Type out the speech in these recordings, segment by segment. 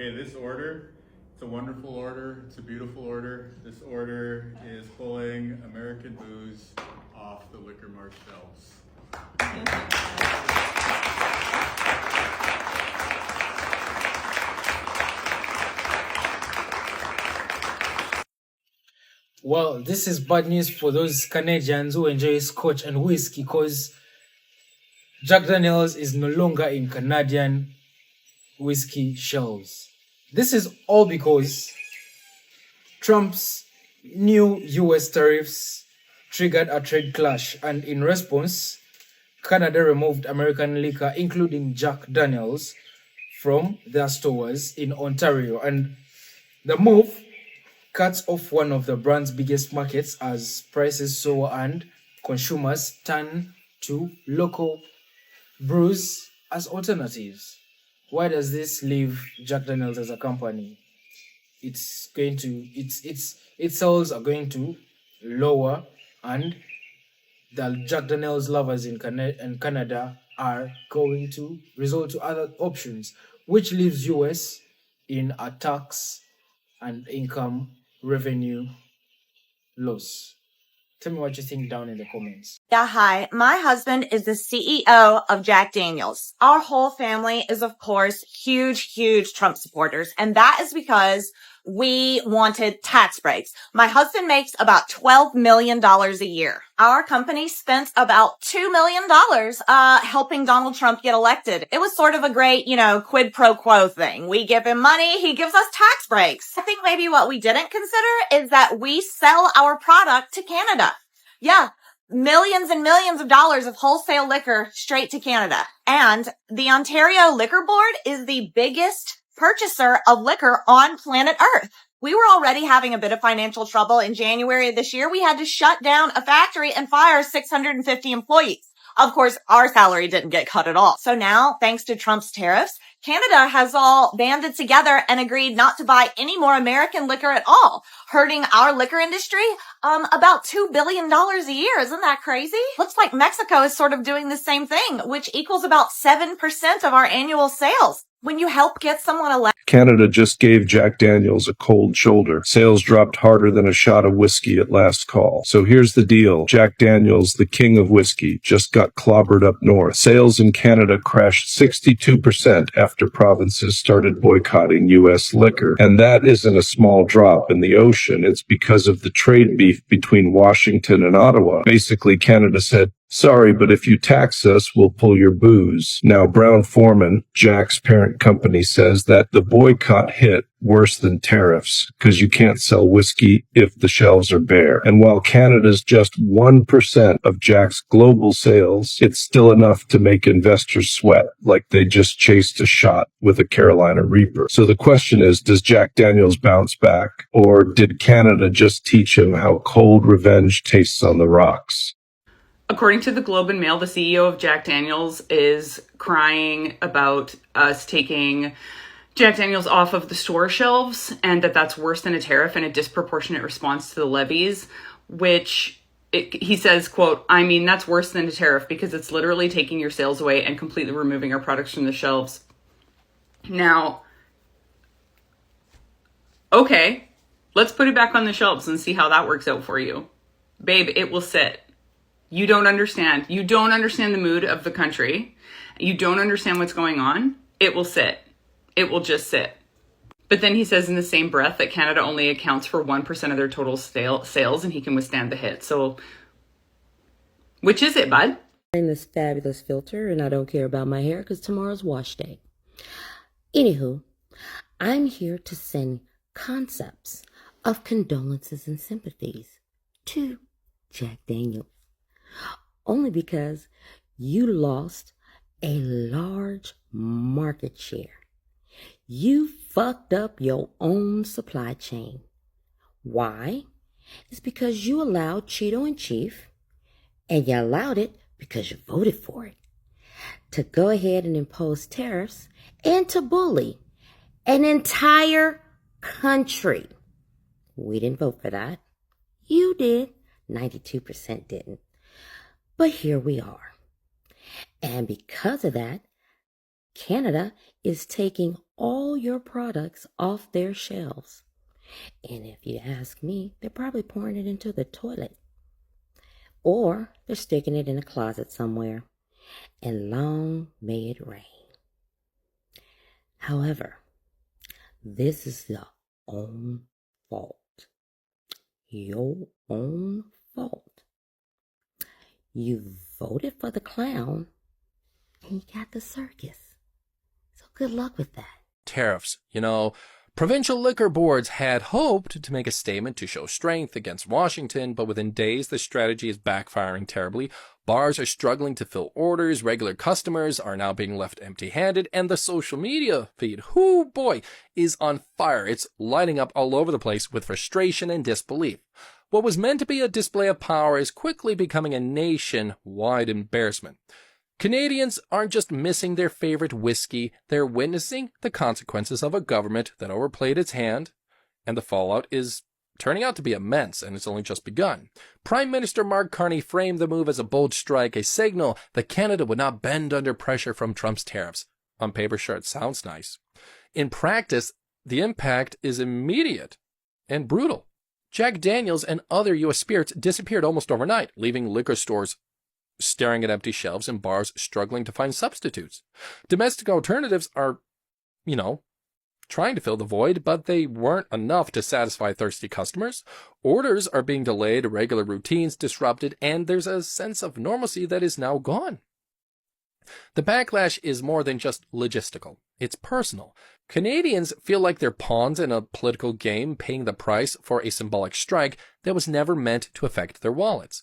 Okay, this order, it's a wonderful order, it's a beautiful order. This order is pulling American booze off the liquor mart shelves. Well, this is bad news for those Canadians who enjoy scotch and whiskey, because Jack Daniels is no longer in Canadian whiskey shelves. This is all because Trump's new US tariffs triggered a trade clash, and in response, Canada removed American liquor, including Jack Daniels, from their stores in Ontario. And the move cuts off one of the brand's biggest markets as prices soar and consumers turn to local brews as alternatives. Why does this leave Jack Daniels as a company? Its sales are going to lower, and the Jack Daniels lovers in Canada are going to resort to other options, which leaves US in a tax and income revenue loss. Tell me what you think down in the comments. Yeah, hi. My husband is the CEO of Jack Daniels. Our whole family is, of course, huge Trump supporters. And that is because we wanted tax breaks. My husband makes about $12 million a year. Our company spent about $2 million helping Donald Trump get elected. It was sort of a great, quid pro quo thing. We give him money, he gives us tax breaks. I think maybe what we didn't consider is that we sell our product to Canada. Yeah. Millions and millions of dollars of wholesale liquor straight to Canada. And the Ontario Liquor Board is the biggest purchaser of liquor on planet Earth. We were already having a bit of financial trouble. In January of this year, we had to shut down a factory and fire 650 employees. Of course, our salary didn't get cut at all. So now, thanks to Trump's tariffs, Canada has all banded together and agreed not to buy any more American liquor at all, hurting our liquor industry about $2 billion a year. Isn't that crazy? Looks like Mexico is sort of doing the same thing, which equals about 7% of our annual sales. When you help get someone elected. Canada just gave Jack Daniels a cold shoulder. Sales dropped harder than a shot of whiskey at last call. So here's the deal. Jack Daniels, the king of whiskey, just got clobbered up north. Sales in Canada crashed 62% after provinces started boycotting U.S. liquor. And that isn't a small drop in the ocean. It's because of the trade beef between Washington and Ottawa. Basically, Canada said, sorry, but if you tax us, we'll pull your booze. Now, Brown-Forman, Jack's parent company, says that the boycott hit worse than tariffs because you can't sell whiskey if the shelves are bare. And while Canada's just 1% of Jack's global sales, it's still enough to make investors sweat like they just chased a shot with a Carolina Reaper. So the question is, does Jack Daniels bounce back, or did Canada just teach him how cold revenge tastes on the rocks? According to the Globe and Mail, the CEO of Jack Daniels is crying about us taking Jack Daniels off of the store shelves, and that's worse than a tariff and a disproportionate response to the levies, which he says, quote, I mean, that's worse than a tariff because it's literally taking your sales away and completely removing our products from the shelves. Now, okay, let's put it back on the shelves and see how that works out for you. Babe, it will sit. You don't understand. You don't understand the mood of the country. You don't understand what's going on. It will sit. It will just sit. But then he says in the same breath that Canada only accounts for 1% of their total sales and he can withstand the hit. So, which is it, bud? In this fabulous filter, and I don't care about my hair because tomorrow's wash day. Anywho, I'm here to send concepts of condolences and sympathies to Jack Daniels. Only because you lost a large market share. You fucked up your own supply chain. Why? It's because you allowed Cheeto in Chief, and you allowed it because you voted for it, to go ahead and impose tariffs and to bully an entire country. We didn't vote for that. You did. 92% didn't. But here we are. And because of that, Canada is taking all your products off their shelves. And if you ask me, they're probably pouring it into the toilet. Or they're sticking it in a closet somewhere. And long may it rain. However, this is your own fault. Your own fault. You voted for the clown and you got the circus. So good luck with that. Tariffs. Provincial liquor boards had hoped to make a statement to show strength against Washington, but within days, the strategy is backfiring terribly. Bars are struggling to fill orders, regular customers are now being left empty-handed, and the social media feed, is on fire. It's lighting up all over the place with frustration and disbelief. What was meant to be a display of power is quickly becoming a nationwide embarrassment. Canadians aren't just missing their favorite whiskey, they're witnessing the consequences of a government that overplayed its hand, and the fallout is turning out to be immense, and it's only just begun. Prime Minister Mark Carney framed the move as a bold strike, a signal that Canada would not bend under pressure from Trump's tariffs. On paper, sure, it sounds nice. In practice, the impact is immediate and brutal. Jack Daniels and other U.S. spirits disappeared almost overnight, leaving liquor stores staring at empty shelves and bars struggling to find substitutes. Domestic alternatives are, trying to fill the void, but they weren't enough to satisfy thirsty customers. Orders are being delayed, regular routines disrupted, and there's a sense of normalcy that is now gone. The backlash is more than just logistical. It's personal. Canadians feel like they're pawns in a political game, paying the price for a symbolic strike that was never meant to affect their wallets.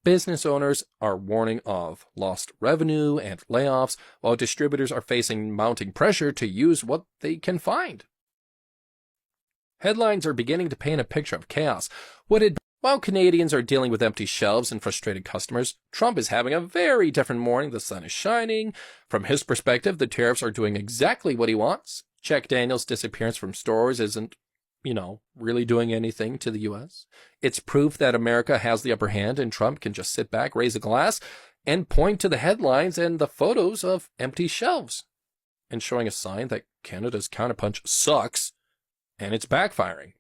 Business owners are warning of lost revenue and layoffs, while distributors are facing mounting pressure to use what they can find. Headlines are beginning to paint a picture of chaos. While Canadians are dealing with empty shelves and frustrated customers, Trump is having a very different morning. The sun is shining. From his perspective, the tariffs are doing exactly what he wants. Jack Daniels' disappearance from stores isn't really doing anything to the U.S. It's proof that America has the upper hand and Trump can just sit back, raise a glass, and point to the headlines and the photos of empty shelves, and showing a sign that Canada's counterpunch sucks and it's backfiring.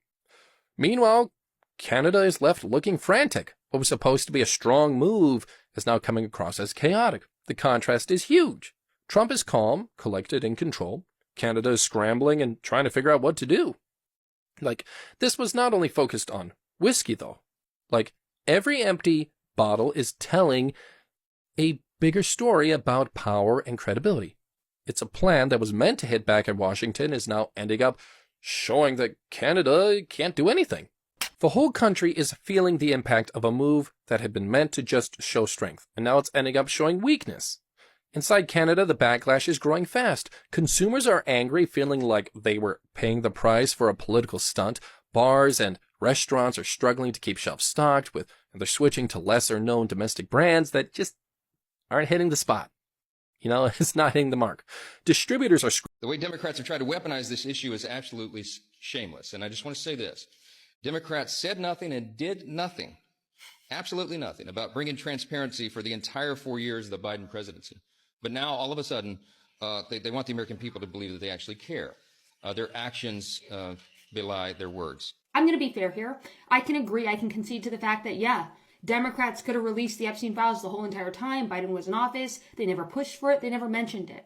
Meanwhile, Canada is left looking frantic. What was supposed to be a strong move is now coming across as chaotic. The contrast is huge. Trump is calm, collected, in control. Canada is scrambling and trying to figure out what to do. This was not only focused on whiskey, though. Every empty bottle is telling a bigger story about power and credibility. It's a plan that was meant to hit back at Washington is now ending up showing that Canada can't do anything. The whole country is feeling the impact of a move that had been meant to just show strength, and now it's ending up showing weakness. Inside Canada, the backlash is growing fast. Consumers are angry, feeling like they were paying the price for a political stunt. Bars and restaurants are struggling to keep shelves stocked, and they're switching to lesser-known domestic brands that just aren't hitting the spot. It's not hitting the mark. Distributors are... The way Democrats have tried to weaponize this issue is absolutely shameless. And I just want to say this. Democrats said nothing and did nothing, absolutely nothing, about bringing transparency for the entire 4 years of the Biden presidency. But now, all of a sudden, they want the American people to believe that they actually care. Their actions belie their words. I'm going to be fair here. I can agree. I can concede to the fact that, Democrats could have released the Epstein files the whole entire time Biden was in office. They never pushed for it. They never mentioned it.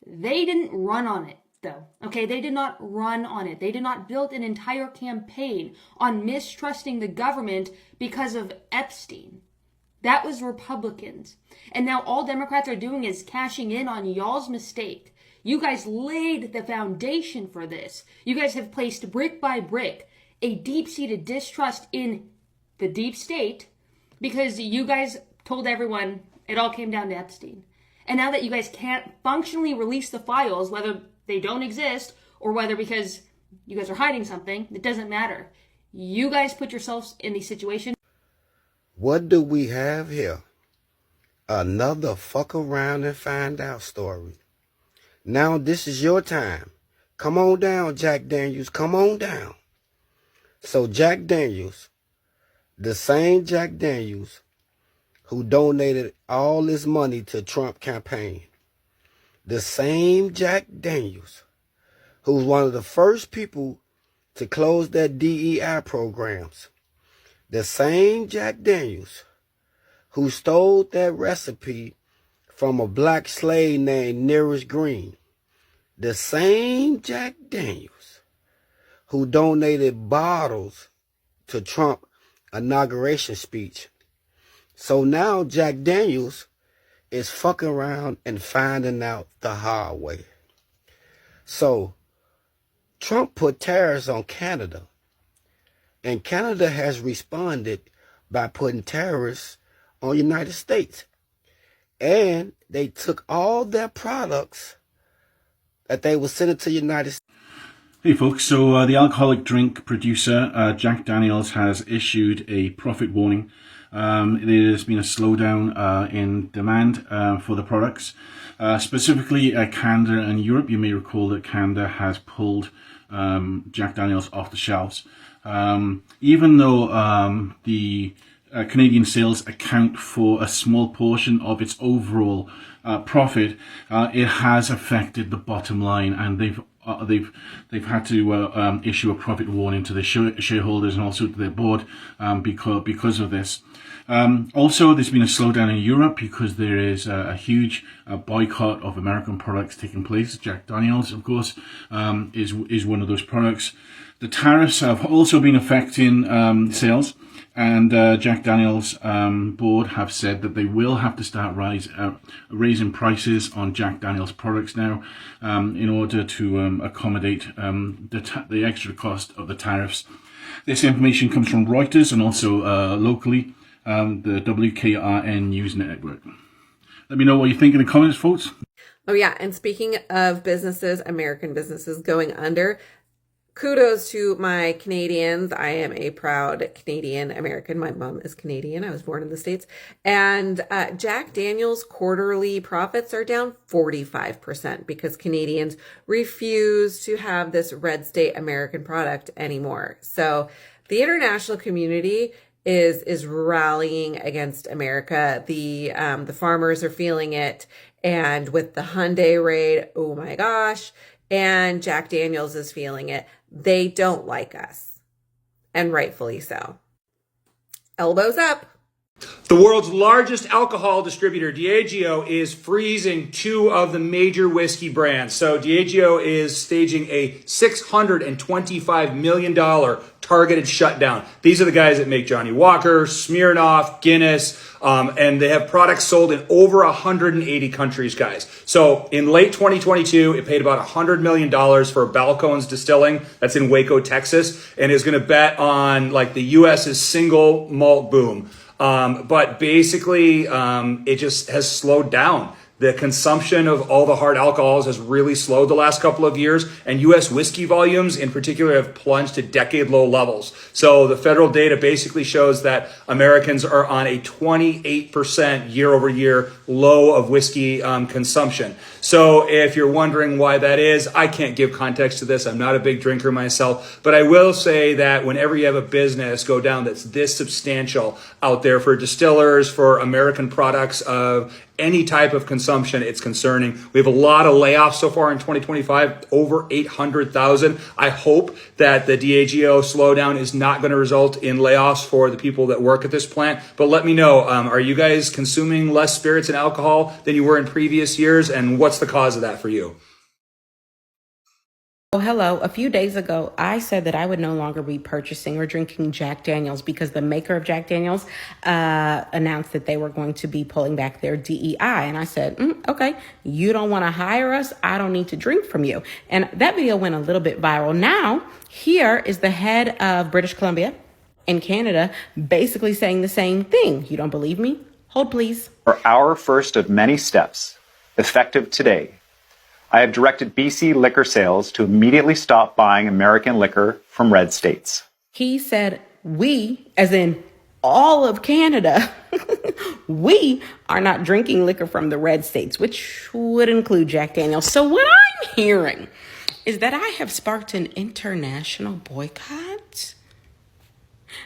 They didn't run on it, though. Okay, they did not run on it. They did not build an entire campaign on mistrusting the government because of Epstein. That was Republicans. And now all Democrats are doing is cashing in on y'all's mistake. You guys laid the foundation for this. You guys have placed brick by brick a deep-seated distrust in the deep state because you guys told everyone it all came down to Epstein. And now that you guys can't functionally release the files, whether they don't exist or whether because you guys are hiding something, it doesn't matter. You guys put yourselves in the situation. What do we have here? Another fuck around and find out story. Now this is your time. Come on down, Jack Daniels. Come on down. So Jack Daniels, the same Jack Daniels who donated all this money to Trump campaign, the same Jack Daniels who's one of the first people to close their DEI programs. The same Jack Daniels who stole that recipe from a black slave named Nearest Green. The same Jack Daniels who donated bottles to Trump's inauguration speech. So now Jack Daniels is fucking around and finding out the hard way. So Trump put tariffs on Canada, and Canada has responded by putting tariffs on the United States. And they took all their products that they were sending to the United States. Hey folks, so the alcoholic drink producer Jack Daniels has issued a profit warning. There's been a slowdown in demand for the products, specifically Canada and Europe. You may recall that Canada has pulled Jack Daniels off the shelves. Even though the Canadian sales account for a small portion of its overall profit, it has affected the bottom line, and they've had to issue a profit warning to the shareholders and also to their board because of this. Also, there's been a slowdown in Europe because there is a huge boycott of American products taking place. Jack Daniels, of course, is one of those products. The tariffs have also been affecting sales, and Jack Daniels' board have said that they will have to start raising prices on Jack Daniels products now in order to accommodate the extra cost of the tariffs. This information comes from Reuters and also locally, the WKRN News Network. Let me know what you think in the comments, folks. Oh yeah, and speaking of businesses, American businesses going under, kudos to my Canadians. I am a proud Canadian American. My mom is Canadian. I was born in the States. And Jack Daniels' quarterly profits are down 45% because Canadians refuse to have this red state American product anymore. So the international community is rallying against America. The farmers are feeling it. And with the Hyundai raid, oh my gosh. And Jack Daniels is feeling it. They don't like us, and rightfully so. Elbows up. The world's largest alcohol distributor, Diageo, is freezing two of the major whiskey brands. So Diageo is staging a $625 million targeted shutdown. These are the guys that make Johnny Walker, Smirnoff, Guinness, and they have products sold in over 180 countries, guys. So in late 2022, it paid about $100 million for Balcones Distilling. That's in Waco, Texas, and is going to bet on like the U.S.'s single malt boom. But basically, it just has slowed down. The consumption of all the hard alcohols has really slowed the last couple of years, and U.S. whiskey volumes in particular have plunged to decade-low levels. So the federal data basically shows that Americans are on a 28% year-over-year low of whiskey consumption. So if you're wondering why that is, I can't give context to this. I'm not a big drinker myself, but I will say that whenever you have a business go down that's this substantial out there for distillers, for American products of any type of consumption, it's concerning. We have a lot of layoffs so far in 2025, over 800,000. I hope that the Diageo slowdown is not going to result in layoffs for the people that work at this plant. But let me know, are you guys consuming less spirits and alcohol than you were in previous years? And what's the cause of that for you? Oh, hello. A few days ago, I said that I would no longer be purchasing or drinking Jack Daniels because the maker of Jack Daniels announced that they were going to be pulling back their DEI. And I said, okay, you don't want to hire us. I don't need to drink from you. And that video went a little bit viral. Now, here is the head of British Columbia in Canada basically saying the same thing. You don't believe me? Hold, please. For our first of many steps, effective today, I have directed BC liquor sales to immediately stop buying American liquor from red states. He said we, as in all of Canada, we are not drinking liquor from the red states, which would include Jack Daniels. So what I'm hearing is that I have sparked an international boycott.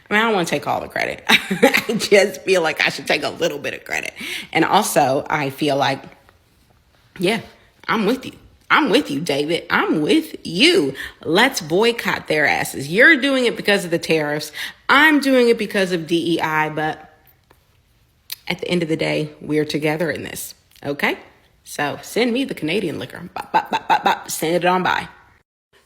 I mean, I don't want to take all the credit. I just feel like I should take a little bit of credit. And also, I feel like, yeah, I'm with you. I'm with you, David. I'm with you. Let's boycott their asses. You're doing it because of the tariffs. I'm doing it because of DEI, but at the end of the day, we're together in this. Okay? So send me the Canadian liquor. Bop, bop, bop, bop, bop. Send it on by.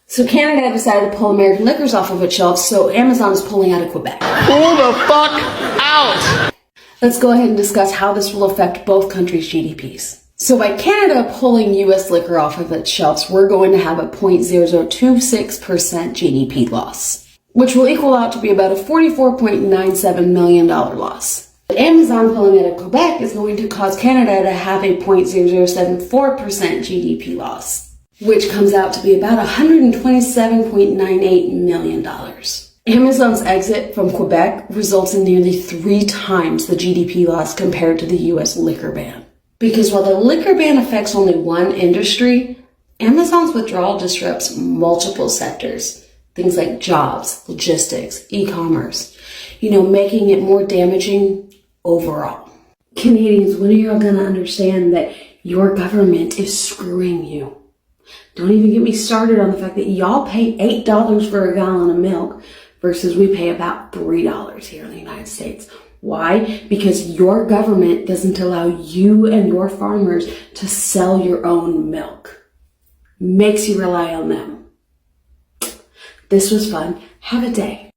So Canada decided to pull American liquors off of its shelves, so Amazon is pulling out of Quebec. Pull the fuck out! Let's go ahead and discuss how this will affect both countries' GDPs. So by Canada pulling U.S. liquor off of its shelves, we're going to have a 0.0026% GDP loss, which will equal out to be about a $44.97 million loss. Amazon pulling out of Quebec is going to cause Canada to have a 0.0074% GDP loss, which comes out to be about $127.98 million. Amazon's exit from Quebec results in nearly 3 times the GDP loss compared to the U.S. liquor ban. Because while the liquor ban affects only one industry, Amazon's withdrawal disrupts multiple sectors. Things like jobs, logistics, e-commerce, making it more damaging overall. Canadians, when are you all going to understand that your government is screwing you? Don't even get me started on the fact that y'all pay $8 for a gallon of milk versus we pay about $3 here in the United States. Why? Because your government doesn't allow you and your farmers to sell your own milk. Makes you rely on them. This was fun. Have a day.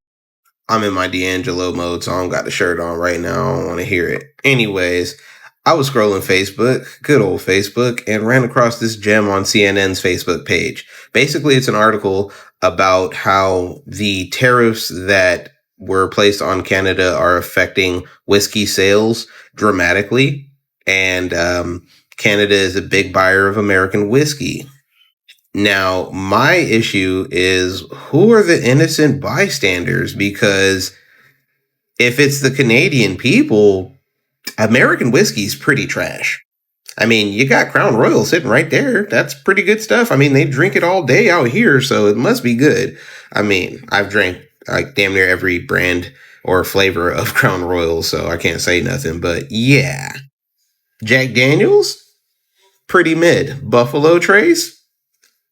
I'm in my D'Angelo mode, so I don't got the shirt on right now. I don't want to hear it. Anyways, I was scrolling Facebook, good old Facebook, and ran across this gem on CNN's Facebook page. Basically, it's an article about how the tariffs that were placed on Canada are affecting whiskey sales dramatically. And Canada is a big buyer of American whiskey. Now, my issue is, who are the innocent bystanders? Because if it's the Canadian people, American whiskey is pretty trash. I mean, you got Crown Royal sitting right there. That's pretty good stuff. I mean, they drink it all day out here, so it must be good. I mean, I've drank like damn near every brand or flavor of Crown Royal, so I can't say nothing. But yeah, Jack Daniels, pretty mid. Buffalo Trace,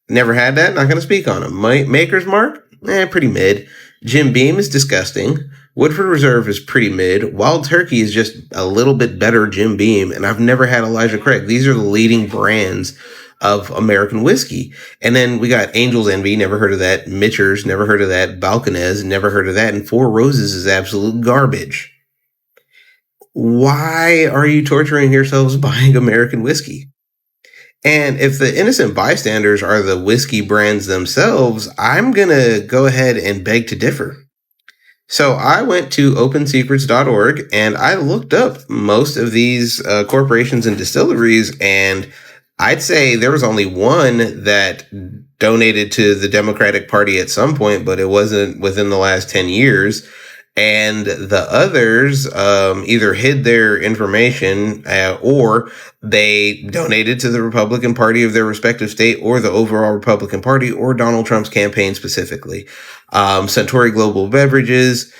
never had that. Not going to speak on them. Maker's Mark, pretty mid. Jim Beam is disgusting. Woodford Reserve is pretty mid. Wild Turkey is just a little bit better Jim Beam. And I've never had Elijah Craig. These are the leading brands of American whiskey. And then we got Angel's Envy, never heard of that. Mitchers, never heard of that. Balcones, never heard of that. And Four Roses is absolute garbage. Why are you torturing yourselves buying American whiskey? And if the innocent bystanders are the whiskey brands themselves, I'm going to go ahead and beg to differ. So I went to opensecrets.org and I looked up most of these corporations and distilleries, and I'd say there was only one that donated to the Democratic Party at some point, but it wasn't within the last 10 years. And the others either hid their information or they donated to the Republican Party of their respective state or the overall Republican Party or Donald Trump's campaign specifically. Centauri Global Beverages,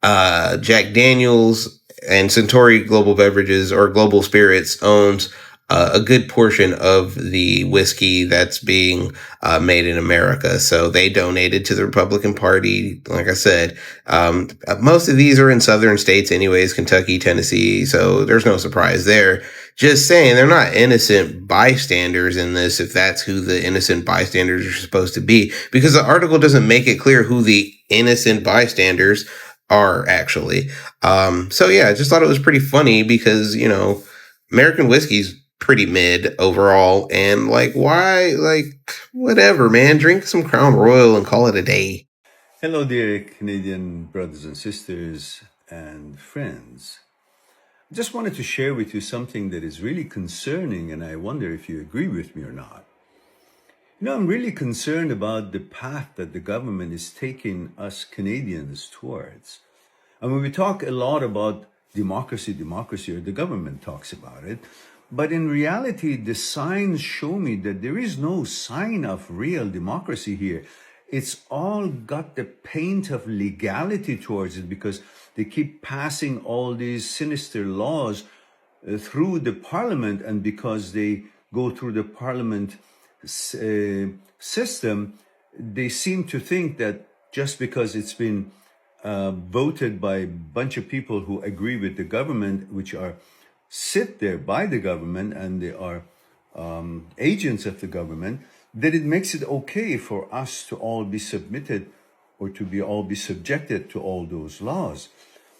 Jack Daniels, and Centauri Global Beverages or Global Spirits owns a good portion of the whiskey that's being made in America. So they donated to the Republican Party. Like I said, most of these are in southern states anyways, Kentucky, Tennessee. So there's no surprise there. Just saying, they're not innocent bystanders in this, if that's who the innocent bystanders are supposed to be, because the article doesn't make it clear who the innocent bystanders are actually. So yeah, I just thought it was pretty funny because, American whiskey's pretty mid overall, and why, whatever, man, drink some Crown Royal and call it a day. Hello, dear Canadian brothers and sisters and friends. I just wanted to share with you something that is really concerning, and I wonder if you agree with me or not. I'm really concerned about the path that the government is taking us Canadians towards. I mean, we talk a lot about democracy, or the government talks about it. But in reality, the signs show me that there is no sign of real democracy here. It's all got the paint of legality towards it because they keep passing all these sinister laws through the parliament. And because they go through the parliament system, they seem to think that just because it's been voted by a bunch of people who agree with the government, which are sit there by the government and they are agents of the government, that it makes it okay for us to all be submitted or to be all be subjected to all those laws.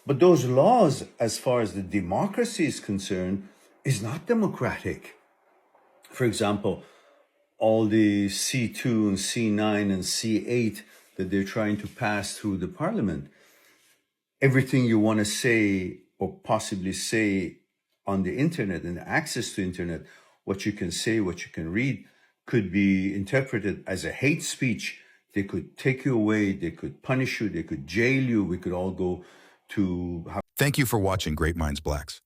But those laws, as far as the democracy is concerned, is not democratic. For example, all the C2 and C9 and C8 that they're trying to pass through the parliament, everything you want to say or possibly say on the internet and access to internet, what you can say, what you can read, could be interpreted as a hate speech. They could take you away, they could punish you, they could jail you, we could all go to... Thank you for watching Great Minds Blacks.